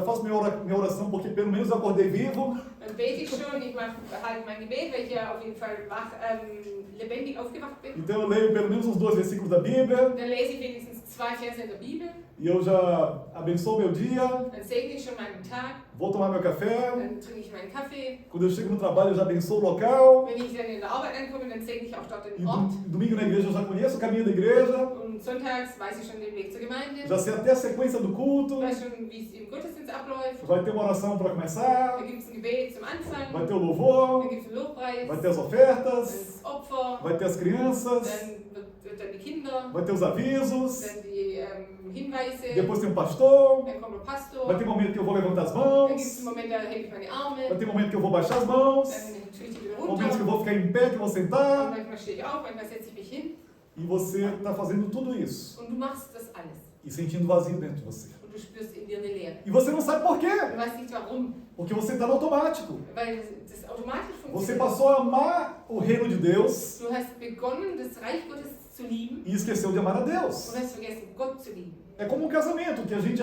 faço minha oração porque pelo menos eu acordei vivo. dann bete ich schon, ich mache halt mein Gebet, weil ich ja auf jeden Fall lebendig aufgewacht bin. Então eu leio pelo menos uns 2 versículos da Bíblia Dann lese ich wenigstens 2 Verse in der Bibel, e eu já abençoo meu dia, dann segne ich schon meinen Tag, vou tomar meu café. dann trinke ich meinen Kaffee. Quando eu chego no trabalho eu já abençoo o local. Wenn ich dann in der Arbeit ankomme, dann segne ich auch dort E den Ort. domingo na igreja eu já conheço o caminho da igreja, Und sonntags weiß ich schon den Weg zur Gemeinde, já sei até a sequência do culto. weiß schon, wie es im Gottesdienst abläuft. Vai ter uma oração para começar, Da gibt es ein Gebet zum Anfang, vai ter o louvor, dann gibt es einen Lobpreis, vai ter as dann ofertas, das Opfer, vai ter as crianças, dann wird dann die Kinder, vai ter os avisos, dann die Hinweise, depois tem um pastor, dann kommt der Pastor, vai ter momento que eu vou levantar as dann gibt es mãos, einen Moment, da hebe ich meine Arme, vai ter momento que eu vou baixar as mãos, dann tue ich die wieder momentos que eu runter, vou ficar em pé, que eu vou und sentar, manchmal stehe ich auf, manchmal setze ich mich hin e você está fazendo tudo isso und du machst das alles e sentindo vazio dentro de você. und du spürst in dir eine Leere. E você não sabe por quê, Du weißt nicht warum, porque você está no automático. weil das automatisch Você funktioniert. passou a amar o reino de Deus Du hast begonnen, das Reich Gottes zu lieben e esqueceu de amar a Deus. und hast vergessen, Gott zu lieben. É como um casamento, que a gente,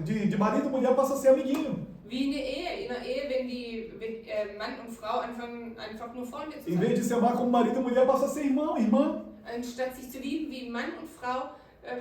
de marido e mulher, passa a ser amiguinho. Wie eine Ehe. In einer Ehe, wenn Mann und Frau anfangen, einfach nur Freunde zu Em sein. vez de se amar como marido e mulher, passa a ser irmão, irmã. Anstatt sich zu lieben wie Mann und Frau,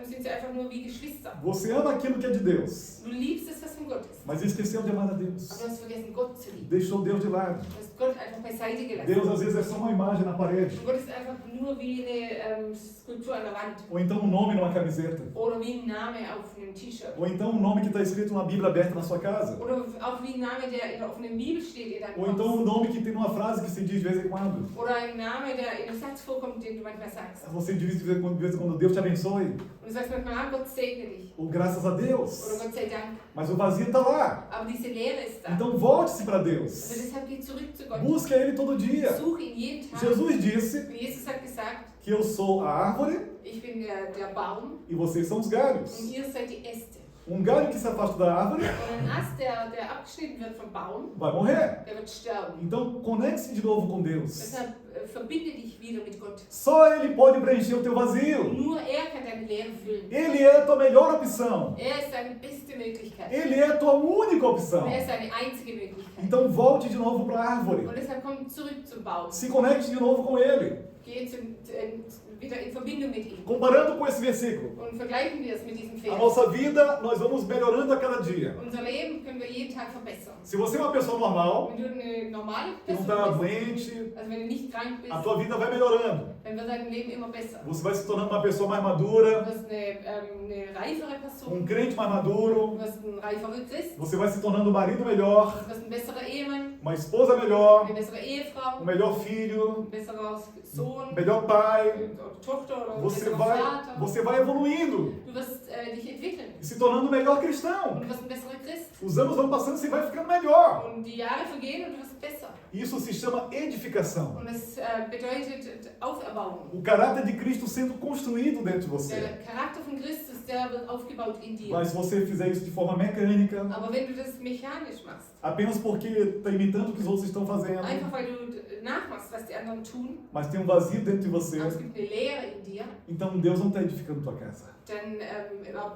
sind sie einfach nur wie Geschwister. Você ama aquilo que é de Deus, Du liebst es, was von Gott ist. mas esqueceu de amar a Deus. Aber du hast vergessen, Gott zu lieben. Deixou Deus de lado. Du hast Gott einfach beiseite gelassen. Deus às vezes é só uma imagem na parede, Und Gott ist einfach nur wie eine Skulptur an der Wand. ou então um nome numa camiseta, Oder wie ein Name auf einem T-Shirt. ou então um nome que está escrito numa Bíblia aberta na sua casa, Oder auch wie ein Name, der in der offenen Bibel steht in deinem ou então um Haus. nome que tem uma frase que se diz de vez em quando. Oder ein Name, der in einem Satz vorkommt, den du manchmal sagst. Você diz de vez em quando, Deus te abençoe, Und du sagst manchmal, ah, Gott segne dich. ou graças a Oder Deus, Gott sei Dank. mas o vazio está lá. Aber diese Leere ist da. Então volte-se para Also Deus, deshalb geh zurück zu Gott. busque Ele todo dia. Such ihn jeden Tag. Jesus disse Und Jesus hat gesagt, que eu sou a árvore ich bin der Baum e vocês são os galhos. und ihr seid die Äste. Galho que se afasta da árvore Und ein Ast, der abgeschnitten wird vom Baum, vai morrer. der wird sterben. Então conecte-se de novo com Deus. Deshalb verbinde dich wieder mit Gott. Só Ele pode preencher o teu vazio. Nur er kann deine Leere füllen. Ele é a tua melhor opção. Er ist deine beste Möglichkeit. Ele é a tua única opção. Und er ist deine einzige Möglichkeit. Então volte de novo para a árvore. Und deshalb komm zurück zum Baum. Se conecte de novo com Ele. Geh wieder in Verbindung mit ihm. Comparando com esse versículo, Und vergleichen wir es mit diesem a Vers. nossa vida nós vamos melhorando a cada dia. Unser Leben können wir jeden Tag verbessern. Se você é uma pessoa normal, Wenn du eine normale que não Person está bist, doente, also wenn du nicht krank bist, a tua vida vai melhorando. dann wird dein Leben immer besser. Você vai se tornando uma pessoa mais Du madura, wirst eine reifere Person, crente mais du maduro. wirst ein reiferer Christ, Você vai se tornando um marido melhor, du wirst ein besserer Ehemann, uma esposa melhor, eine bessere Ehefrau, melhor filho, ein besserer Sohn, melhor pai. oder Tochter oder ein Você besserer vai, Vater. você vai evoluindo Du wirst dich entwickeln e se tornando um melhor und cristão. du wirst ein besserer Christ. Os anos vão passando e você vai ficando melhor. Und die Jahre vergehen und du wirst besser. Isso se chama edificação. Und es bedeutet Auferbauung. O caráter de Cristo sendo construído dentro de você. Der Charakter von Christus, der wird aufgebaut in dir. Mas se você fizer isso de forma mecânica, Aber wenn du das mechanisch machst, apenas porque está imitando o que os outros estão fazendo, einfach weil du nachmachst, was die anderen tun, mas tem um vazio dentro de você, aber es gibt eine Leere in dir, então Deus não está edificando tua casa. dann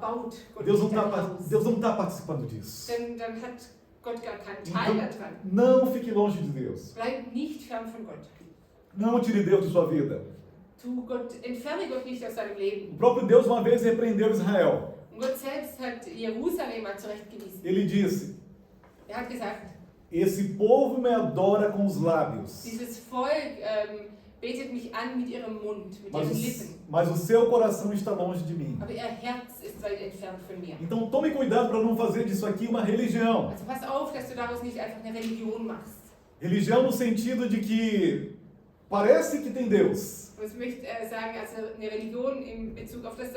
baut Gott Deus não nicht dein está Haus. participando disso. Dann hat Gott gar keinen Teil Então, daran. não fique longe de Deus. Bleib nicht fern von Gott. Não tire Deus de sua vida. Entferne Gott nicht aus deinem Leben. O próprio Deus uma vez repreendeu Israel. Und Gott selbst hat Jerusalem mal zurechtgewiesen. Ele disse: Hat gesagt, esse povo me adora com os lábios, dieses Volk betet mich an mit ihrem Mund, mit mas ihren o, Lippen. mas o seu coração está longe de mim. Aber ihr Herz ist weit entfernt von mir. Então tome cuidado para não fazer disso aqui uma religião. Also pass auf, dass du daraus nicht einfach eine Religion machst. Religião no sentido de que parece que tem Deus. Und ich möchte sagen, also eine Religion in Bezug auf das,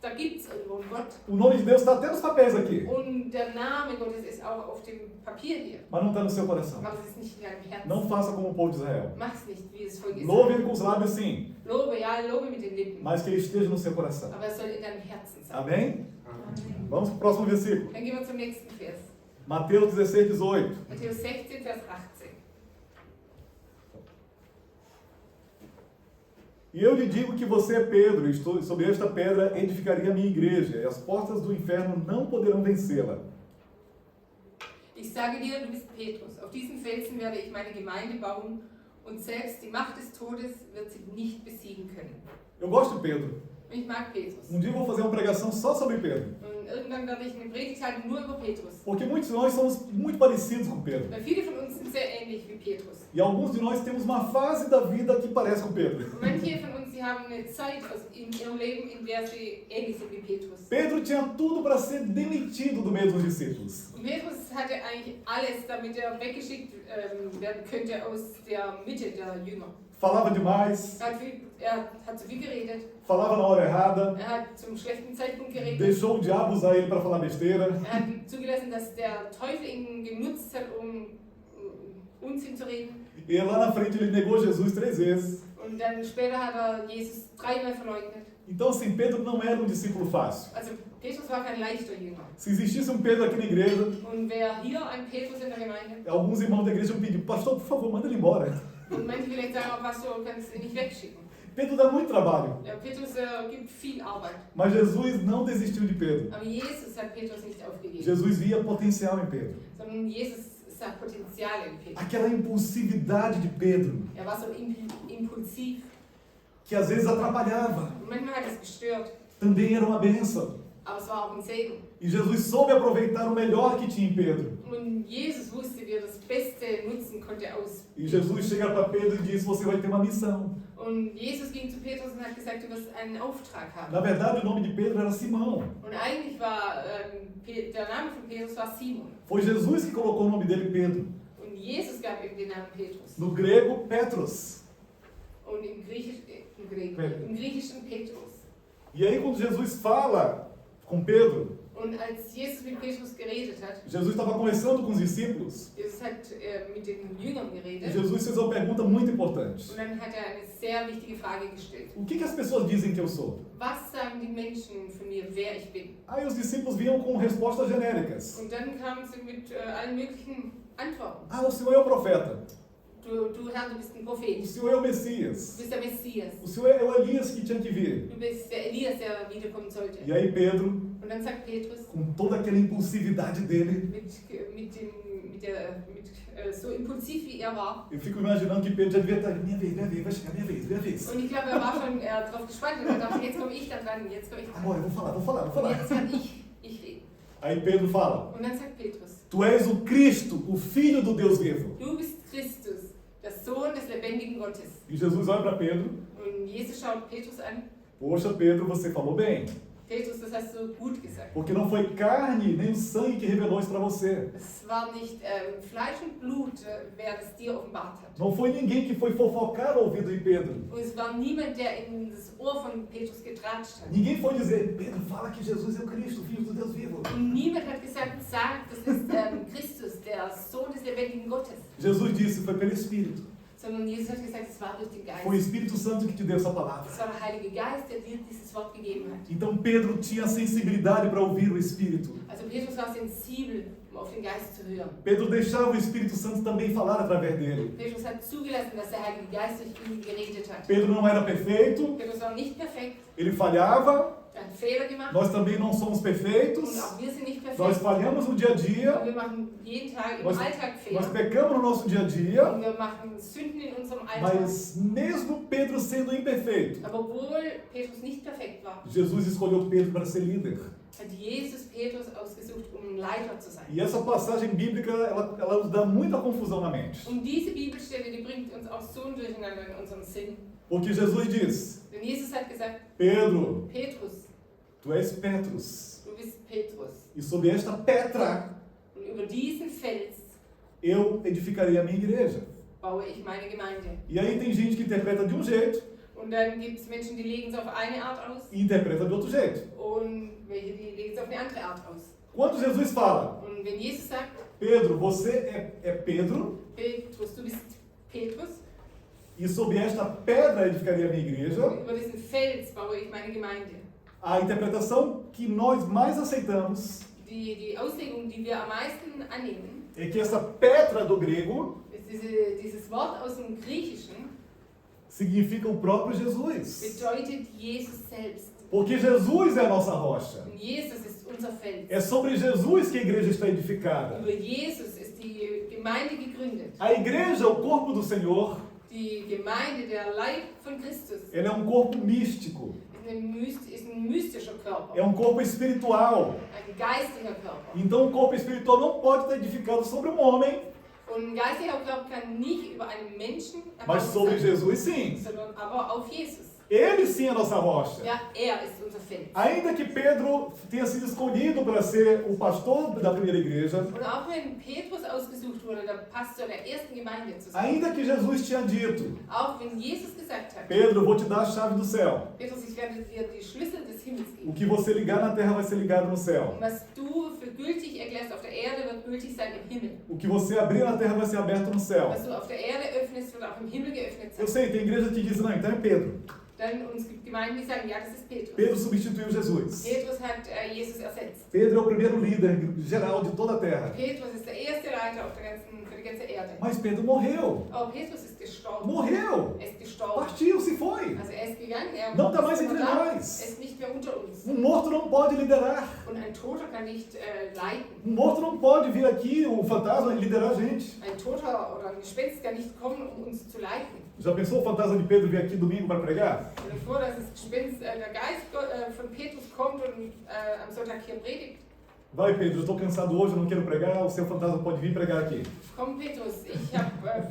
da gibt es irgendwo einen Gott. O nome de Deus está até nos papéis aqui, Und der Name Gottes ist auch auf dem Papier hier. mas não está no seu coração. Aber es ist nicht in deinem Herzen. Não faça como o povo de Israel. Mach's nicht, wie es Volk Louve ist. ele com os lábios sim, Lobe, ja, lobe mit den Lippen. mas que ele esteja no seu coração. Aber es soll in deinem Herzen sein. Amém? Vamos para o próximo versículo. Dann gehen wir zum nächsten Vers. Mateus 16, 18. Matthäus 16, Vers 18. E eu lhe digo que você é Pedro, e sobre esta pedra edificaria a minha igreja, e as portas do inferno não poderão vencê-la. Ich sage dir, du bist Petrus. Auf diesen Felsen werde ich meine Gemeinde bauen und selbst die Macht des Todes wird sie nicht besiegen können. Eu gosto de Pedro. Ich mag Petrus. Um dia eu vou fazer uma pregação só sobre Pedro. Und irgendwann werde ich eine Predigt halten nur über Petrus. Porque muitos de nós somos muito parecidos com Pedro. Weil viele von uns sind sehr ähnlich wie Petrus. E alguns de nós temos uma fase da vida que parece com Pedro. Und manche von uns, sie haben eine Zeit in ihrem Leben, in der sie ähnlich sind wie Petrus. Pedro tinha tudo para ser demitido do meio dos discípulos. Und Petrus hatte eigentlich alles, damit er weggeschickt werden könnte aus der Mitte der Jünger. Falava demais, Er hat zu viel geredet. falava na hora errada, Er hat zum schlechten Zeitpunkt geredet. deixou o diabo usar ele para falar besteira. Er hat zugelassen, dass der Teufel ihn genutzt hat, um Unsinn zu reden. E lá na frente ele negou Jesus 3 vezes. Und dann später hat er Jesus 3-mal verleugnet. Então assim, Pedro não era um discípulo fácil. Also Petrus war kein leichter Jünger. Se existisse um Pedro aqui na igreja, Und wer hier ein Petrus in der Gemeinde, alguns irmãos da igreja iam pedir: pastor, por favor, manda ele embora. und manche vielleicht sagen, oh, Pastor, kannst du ihn nicht wegschicken. Pedro dá muito trabalho, Ja, Petrus gibt viel Arbeit. mas Jesus não desistiu de Pedro. Aber Jesus hat Petrus nicht aufgegeben, Jesus via potencial em Pedro. sondern Jesus sah Potenzial in Petrus. Aquela impulsividade de Pedro, Er war so impulsiv que às vezes atrapalhava. und manchmal hat es gestört. também era uma bênção. aber es war auch ein Segen. E Jesus soube aproveitar o melhor que tinha em Pedro. Und Jesus wusste, wie er das Beste nutzen konnte aus. E Jesus chega para Pedro e diz: você vai ter uma missão. Und Jesus ging zu Petrus und hat gesagt, du wirst einen Auftrag haben. Na verdade, o nome de Pedro era Simão. Und eigentlich war der Name von Petrus war Simon. Foi Jesus que colocou o nome dele Pedro. Und Jesus gab ihm den Namen Petrus. No grego, Petros. Und im Griechischen Petrus. E aí, quando Jesus fala com Pedro, Und als Jesus mit Petrus geredet hat, Jesus estava conversando com os discípulos. Jesus hat mit den Jüngern E geredet. Jesus fez uma pergunta muito importante. Und dann hat er eine sehr wichtige Frage gestellt. O que as pessoas dizem que eu sou? Was sagen die Menschen von mir, wer ich bin? Aí os discípulos vinham com respostas genéricas. Und dann kamen sie mit allen möglichen Antworten. Ah, o Senhor é o profeta. Du Herr, du bist ein Prophet. O Senhor é o Du Messias. bist der Messias. O Senhor é o Elias que tinha que vir. Du bist der Elias, der wiederkommen sollte. E aí Pedro, Und dann sagt Petrus, com toda aquela impulsividade dele, so impulsiv wie er war. eu fico imaginando que Pedro já devia estar, minha vez, vai chegar minha vez. Und ich glaube, er war schon darauf gespannt und er dachte, jetzt komme ich da dran, jetzt komme ich dran. Agora, eu vou falar. Und jetzt kann ich reden. Aí Pedro fala: Und dann sagt Petrus, tu és o Cristo, o Filho do Deus vivo. du bist Christus, der Sohn des lebendigen Gottes. E Jesus olha para Pedro: Und Jesus schaut Petrus an. poxa, Pedro, você falou bem. Petrus, das hast du gut gesagt. Porque não foi carne nem o sangue que revelou isso para você. Es war nicht Fleisch und Blut, wer es dir offenbart hat. Não foi ninguém que foi fofocar o ouvido de Pedro. Und es war niemand, der in das Ohr von Petrus getratscht hat. Ninguém foi dizer: Pedro, fala que Jesus é o Cristo, o Filho do Deus vivo. Und niemand hat gesagt, sag, das ist Christus, der Sohn des lebendigen Gottes. Jesus disse: foi pelo Espírito. Sondern Jesus hat gesagt, es war durch den Geist. Foi o Espírito Santo que te deu essa palavra. Es war der Heilige Geist, der dir dieses Wort gegeben hat. Então Pedro tinha sensibilidade para ouvir o Espírito. Also Petrus war sensibel, um auf den Geist zu hören. Pedro deixava o Espírito Santo também falar através dele. Petrus hat zugelassen, dass der Heilige Geist durch ihn geredet hat. Pedro não era perfeito, Petrus war nicht perfekt, ele falhava. er hat Fehler gemacht. Nós também não somos Und perfeitos. auch wir sind nicht Nós perfekt. falhamos no dia a Und dia. wir machen jeden Tag im Nós, Alltag nós Fehler. pecamos no nosso dia a dia. Und wir machen Sünden in unserem Alltag. Mas mesmo Pedro sendo imperfeito, Aber obwohl Petrus nicht perfekt war, Jesus escolheu Pedro para ser líder. hat Jesus Petrus ausgesucht, um Leiter zu sein. E essa passagem bíblica, ela nos dá muita confusão na mente. Und diese Bibelstelle, die bringt uns auch so ein Durcheinander in unserem Sinn. Porque Jesus diz: Denn Jesus hat gesagt, Pedro, Petrus, tu és Petrus. du bist Petrus. E sobre esta pedra Und über diesen Fels eu edificarei a minha igreja. baue ich meine Gemeinde. E aí tem gente que interpreta de um jeito Und dann gibt es Menschen, die legen es auf eine Art aus e interpreta de outro jeito. und welche, die legen es auf eine andere Art aus. Quando Jesus fala: Und wenn Jesus sagt, Pedro, você é Pedro, Petrus, du bist Petrus, e sobre esta pedra edificarei a minha igreja, und über diesen Fels baue ich meine Gemeinde. a interpretação que nós mais aceitamos Die Auslegung, die wir am meisten annehmen, é que essa pedra do grego ist dieses Wort aus dem Griechischen, significa o próprio Jesus. bedeutet Jesus selbst. Porque Jesus é a nossa rocha. Und Jesus ist unser Fels. É sobre Jesus que a igreja está edificada. Über Jesus ist die Gemeinde gegründet. A igreja, o corpo do Senhor, Die Gemeinde, der Leib von Christus, ele é um corpo místico. ist ein mystischer Körper, É um corpo espiritual. ein geistiger Körper. Então o corpo espiritual não pode estar edificado sobre um homem, Und ein geistiger Körper kann nicht über einen Menschen mas erbaut sobre sein, Jesus sim. sondern aber auf Jesus. Ele sim é a nossa rocha. Ja, er ist unser Fels. Ainda que Pedro tenha sido escolhido para ser o pastor da primeira igreja, Und auch wenn Petrus ausgesucht wurde, der Pastor der ersten Gemeinde zu sein, ainda que Jesus tinha dito: auch wenn Jesus gesagt hat, Pedro, vou te dar a chave do céu. Petrus, ich werde dir die Schlüssel des Himmels O geben. que você ligar na terra vai ser ligado no céu. Und was du für gültig erklärst auf der Erde, wird gültig sein im Himmel. O que você abrir na terra vai ser aberto no céu. Was du auf der Erde öffnest, wird auch im Himmel geöffnet Eu sein. sei, tem igreja que diz: não, então é Pedro. Dann uns gibt Gemeinden, die sagen, ja, das ist Petrus. Pedro substituiu Jesus. Petrus hat Jesus ersetzt. Pedro é o primeiro líder geral de toda a terra. Petrus ist der erste Leiter auf der für die ganze Erde. Mas Pedro morreu. Aber Petrus ist gestorben. Morreu. Er ist gestorben. Partiu, se foi. Also er ist gegangen, er Não está ist mais nicht entre mehr da, nós. er ist nicht mehr unter uns. Morto não pode liderar. Und ein Toter kann nicht leiten. Morto não pode vir aqui, o fantasma, e liderar a gente. Ein Toter oder ein Gespenst kann nicht kommen, um uns zu leiten. Já pensou o fantasma de Pedro vir aqui domingo para pregar? Stell dir vor, dass das Gespenst, der Geist von Petrus kommt und am Sonntag hier predigt. Vai, Pedro, eu estou cansado hoje, eu não quero pregar, o seu fantasma pode vir pregar aqui. Komm, Petrus, ich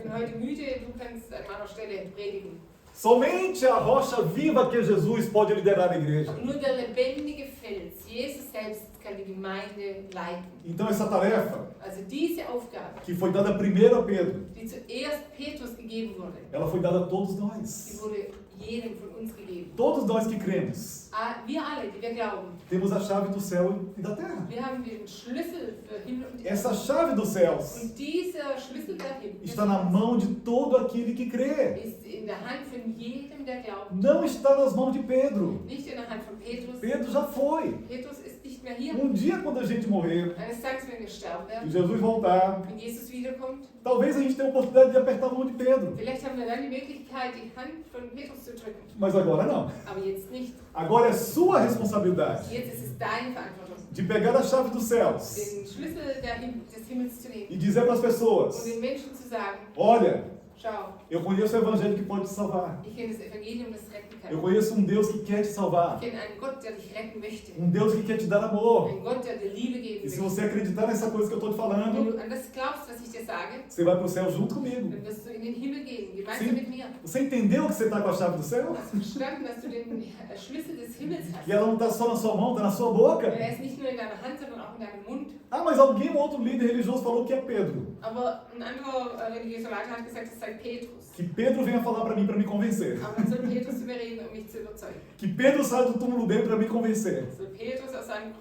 bin heute müde, du kannst an meiner Stelle predigen. Somente a rocha viva que é Jesus pode liderar a igreja. Aber nur der lebendige Fels, Jesus selbst, kann die Gemeinde leiten. Então essa tarefa, Also diese Aufgabe, que foi dada primeiro a Pedro, die zuerst Petrus gegeben wurde, ela foi dada a todos die nós. wurde jedem von uns gegeben. Todos nós que cremos, Wir alle, die wir glauben, temos a chave do céu e da terra. wir haben den Schlüssel für Himmel und Essa Erde. chave dos céus Und dieser Schlüssel dahin está na mão de todo aquele que crê. ist in der Hand von jedem, der glaubt. Não está nas mãos de Pedro. Nicht in der Hand von Petrus. Pedro já foi. Petrus ist nicht mehr hier. Dia, quando a gente morrer Eines Tages, wenn wir sterben e werden, Jesus voltar, wenn Jesus wiederkommt, talvez a gente tenha a oportunidade de apertar a mão de Pedro. vielleicht haben wir dann die Möglichkeit, die Hand von Petrus zu drücken. Mas agora não. Aber jetzt nicht. Agora é sua responsabilidade Jetzt ist es deine Verantwortung, de pegar a chave dos céus den Schlüssel des Himmels zu nehmen e dizer para as und pessoas: den Menschen zu sagen, olha, schau, eu conheço o evangelho que pode te salvar. ich kenne das Evangelium, das retten kann. Eu conheço um Deus que quer te Ich salvar. kenne einen Gott, der dich retten möchte. Um Deus que quer te dar amor. Einen Gott, der dir Liebe geben E se möchte. você acreditar nessa coisa que eu estou te Wenn falando, du an das glaubst, was ich dir sage, você vai para o céu junto comigo. dann wirst du in den Himmel gehen, gemeinsam Sim. mit mir. Você entendeu que você está com a chave do céu? Hast du verstanden, dass du den Schlüssel des Himmels hast? E ela não está só na sua mão, está na sua boca. Er ist nicht nur in deiner Hand, sondern auch in deinem Mund. Ah, mas alguém, um outro líder religioso falou que é Pedro. Aber ein anderer religiöser Leiter hat gesagt, es sei Petrus. Que Pedro venha falar para mim, para me convencer. Aber dann soll Petrus zu mir reden, um mich zu überzeugen. Que Pedro saia do túmulo dele para me convencer. Soll Petrus aus seinem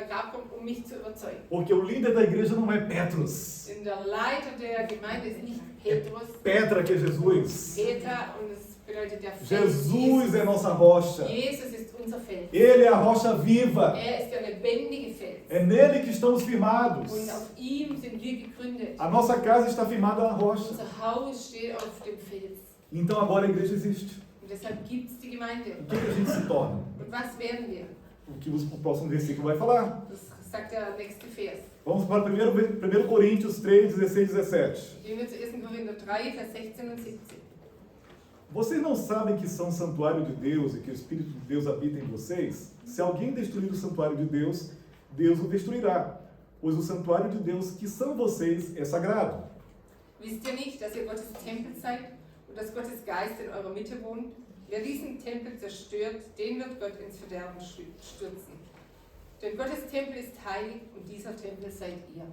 Grab kommen, um mich zu überzeugen. Porque o líder da igreja não é Petrus. Denn der Leiter der Gemeinde ist nicht Petrus, Petra, que é Jesus. Peter, und es bedeutet der Fels. Jesus é nossa rocha. Jesus ist unser Fels. Ele é a rocha viva. Er ist der lebendige Fels. É nele que estamos firmados. Und auf ihm sind wir gegründet. A nossa casa está firmada na rocha. Unser Haus steht auf dem Fels. Então agora a igreja existe. Und deshalb gibt es die Gemeinde. O que a gente se torna? Und was werden wir? O que o próximo versículo vai falar. Das sagt der nächste Vers. Vamos para 1 Coríntios 3, 16 e 17. Gehen wir zu 1. Korinther 3, Vers 16 und 17. Vocês não sabem que são santuário de Deus e que o Espírito de Deus habita em vocês? Se alguém destruir o santuário de Deus, Deus o destruirá. Pois o santuário de Deus, que são vocês, é sagrado. Wisst ihr nicht, dass ihr Gottes Tempel seid und dass Gottes Geist in eurer Mitte wohnt? Wer diesen Tempel zerstört, den wird Gott ins Verderben stürzen. Denn Gottes Tempel ist heilig und dieser Tempel seid ihr.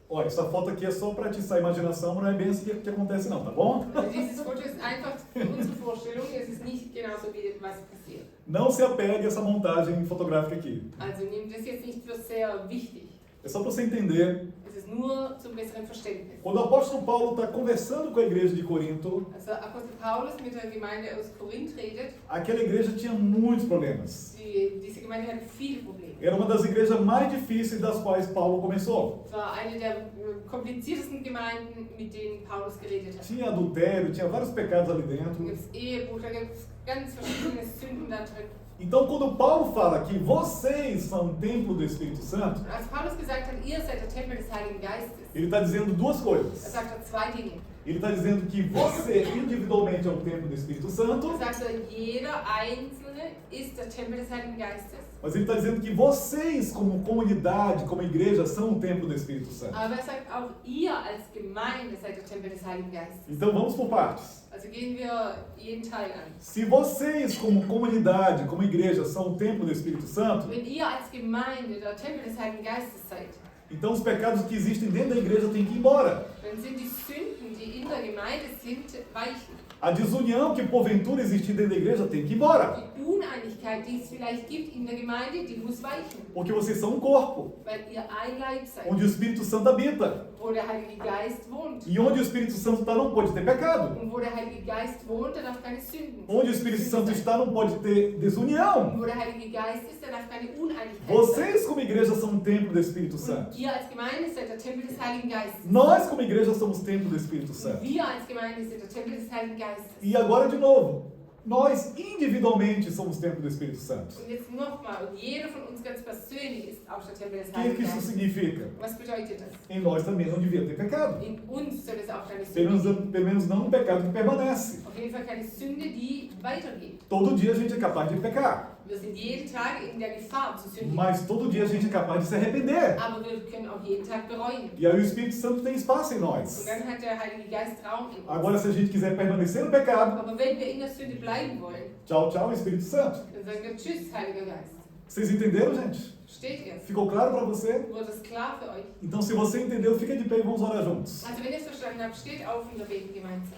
Olha, essa foto aqui é só para atiçar a imaginação, não é bem assim que acontece não, tá bom? Also dieses Foto ist einfach für unsere Vorstellung, es ist nicht genauso wie was passiert. Não se apegue a essa montagem fotográfica aqui. Also nehmt das jetzt nicht für sehr wichtig. É só para você entender. Es ist nur zum besseren Verständnis. Quando o apóstolo Paulo está conversando com a igreja de Corinto, Also Apostel Paulus mit der Gemeinde aus Korinth redet, aquela igreja tinha muitos problemas. diese Gemeinde hatte viele Probleme. Era uma das igrejas mais difíceis das quais Paulo começou. Es war eine der kompliziertesten Gemeinden, mit denen Paulus geredet hat. Tinha adultério, tinha vários pecados ali Da dentro. gibt es Ehebruch, da gibt es ganz verschiedene Sünden da drin. Então, quando Paulo fala que vocês são o templo do Espírito Santo, Und als Paulus gesagt hat, ihr seid der Tempel des Heiligen Geistes, ele está dizendo duas coisas. sagt zwei Dinge. Ele está dizendo que você individualmente é o templo do Espírito Santo, Sagt jeder Einzelne ist der Tempel des Heiligen Geistes. mas ele está dizendo que vocês, como comunidade, como igreja, são o templo do Espírito Santo. Aber sagt auch ihr als Gemeinde seid der Tempel des Heiligen Geistes. Então, vamos por partes. Also gehen wir jeden Teil an. Se vocês, como comunidade, como igreja, são o templo do Espírito Santo, Wenn ihr als Gemeinde der Tempel des Heiligen Geistes seid, então os pecados que existem dentro da igreja têm que ir embora. dann sind die Sünden, die in der Gemeinde sind, weichen. A desunião que porventura existir dentro da igreja tem que ir embora. Die Uneinigkeit, die es vielleicht gibt in der Gemeinde, die muss weichen. Porque vocês são um corpo, Weil ihr ein Leib seid, onde o Espírito Santo habita. wo der Heilige Geist wohnt. E onde o Espírito Santo está não pode ter pecado. Und wo der Heilige Geist wohnt, da darf keine Sünden. Onde o Espírito Santo está não pode ter desunião. Und wo der Heilige Geist ist, da darf keine Uneinigkeit sein. Vocês como igreja são um templo do Espírito Santo. Ihr als Gemeinde seid der Tempel des Heiligen Geistes. Nós, como igreja, somos templo do Espírito Santo. Wir als Gemeinde sind der Tempel des Heiligen Geistes. E agora, de novo, nós individualmente somos templo do Espírito Santo. Und jetzt nochmal, und jeder von uns ganz persönlich ist auch der Tempel des O que Heiligen isso Geistes. significa? Was bedeutet das? Em nós também não devia ter pecado. In uns soll es auch keine Pelo Sünde menos, geben. pelo menos não um pecado que permanece. Auf jeden Fall keine Sünde, die weitergeht. Todo dia a gente é capaz de pecar, Wir sind jeden Tag in der Gefahr zu sündigen. mas todo dia a gente é capaz de se arrepender. Aber wir können auch jeden Tag bereuen. E aí o Espírito Santo tem espaço em nós. Und dann hat der Heilige Geist Raum in uns. Agora, se a gente quiser permanecer no pecado, Aber wenn wir in der Sünde bleiben wollen, tchau, tchau, Espírito Santo. dann sagen wir Tschüss, Heiliger Geist. Vocês entenderam, gente? Steht ihr? Ficou claro para você? Wurde es klar für euch? Então, se você entendeu, fica de pé e vamos orar juntos. Also wenn ihr es verstanden habt, steht auf und wir beten gemeinsam.